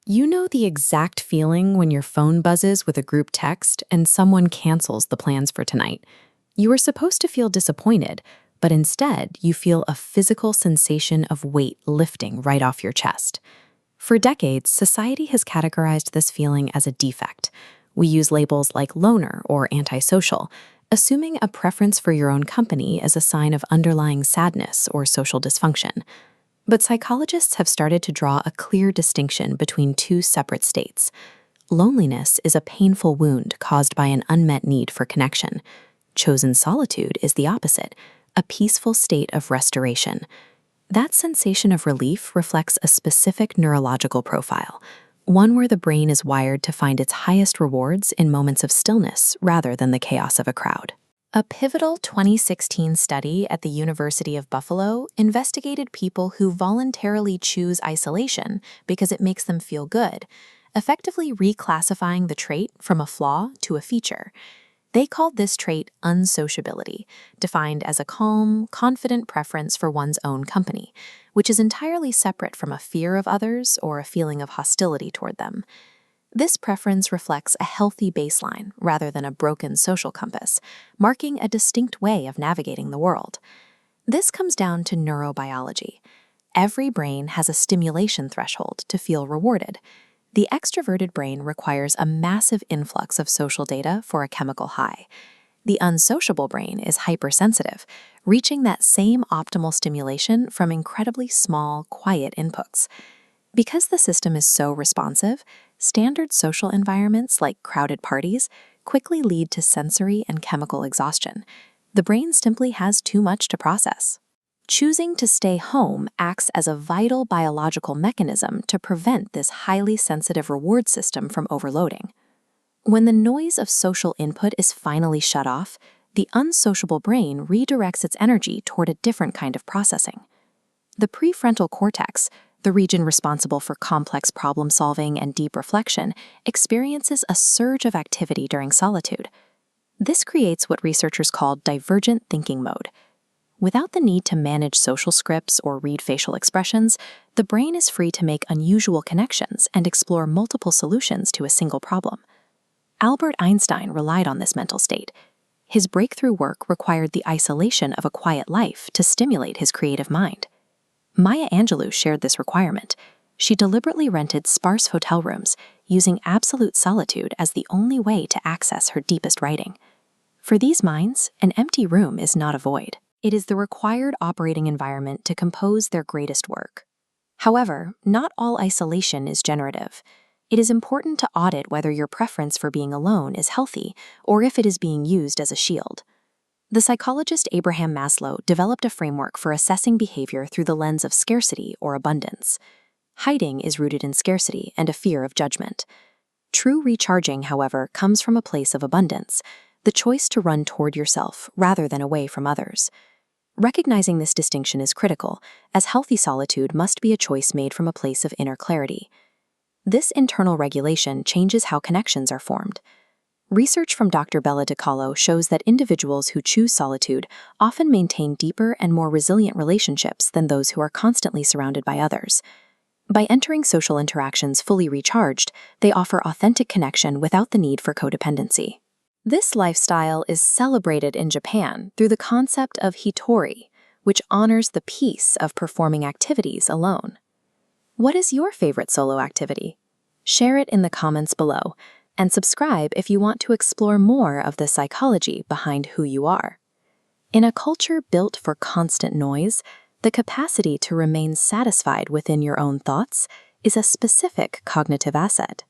You know the exact feeling when your phone buzzes with a group text and someone cancels the plans for tonight. You were supposed to feel disappointed, but instead you feel a physical sensation of weight lifting right off your chest. For decades, society has categorized this feeling as a defect. We use labels like loner or antisocial, assuming a preference for your own company as a sign of underlying sadness or social dysfunction. But psychologists have started to draw a clear distinction between two separate states. Loneliness is a painful wound caused by an unmet need for connection. Chosen solitude is the opposite, a peaceful state of restoration. That sensation of relief reflects a specific neurological profile, one where the brain is wired to find its highest rewards in moments of stillness rather than the chaos of a crowd. A pivotal 2016 study at the University of Buffalo investigated people who voluntarily choose isolation because it makes them feel good, effectively reclassifying the trait from a flaw to a feature. They called this trait unsociability, defined as a calm, confident preference for one's own company, which is entirely separate from a fear of others or a feeling of hostility toward them. This preference reflects a healthy baseline rather than a broken social compass, marking a distinct way of navigating the world. This comes down to neurobiology. Every brain has a stimulation threshold to feel rewarded. The extroverted brain requires a massive influx of social data for a chemical high. The unsociable brain is hypersensitive, reaching that same optimal stimulation from incredibly small, quiet inputs. Because the system is so responsive, standard social environments like crowded parties quickly lead to sensory and chemical exhaustion. The brain simply has too much to process. Choosing to stay home acts as a vital biological mechanism to prevent this highly sensitive reward system from overloading. When the noise of social input is finally shut off, the unsociable brain redirects its energy toward a different kind of processing. The prefrontal cortex, the region responsible for complex problem solving and deep reflection, experiences a surge of activity during solitude. This creates what researchers call divergent thinking mode. Without the need to manage social scripts or read facial expressions, the brain is free to make unusual connections and explore multiple solutions to a single problem. Albert Einstein relied on this mental state. His breakthrough work required the isolation of a quiet life to stimulate his creative mind. Maya Angelou shared this requirement. She deliberately rented sparse hotel rooms, using absolute solitude as the only way to access her deepest writing. For these minds, an empty room is not a void. It is the required operating environment to compose their greatest work. However, not all isolation is generative. It is important to audit whether your preference for being alone is healthy or if it is being used as a shield. The psychologist Abraham Maslow developed a framework for assessing behavior through the lens of scarcity or abundance. Hiding is rooted in scarcity and a fear of judgment. True recharging, however, comes from a place of abundance, the choice to run toward yourself rather than away from others. Recognizing this distinction is critical, as healthy solitude must be a choice made from a place of inner clarity. This internal regulation changes how connections are formed. Research from Dr. Bella DiCarlo shows that individuals who choose solitude often maintain deeper and more resilient relationships than those who are constantly surrounded by others. By entering social interactions fully recharged, they offer authentic connection without the need for codependency. This lifestyle is celebrated in Japan through the concept of hitori, which honors the peace of performing activities alone. What is your favorite solo activity? Share it in the comments below, and subscribe if you want to explore more of the psychology behind who you are. In a culture built for constant noise, the capacity to remain satisfied within your own thoughts is a specific cognitive asset.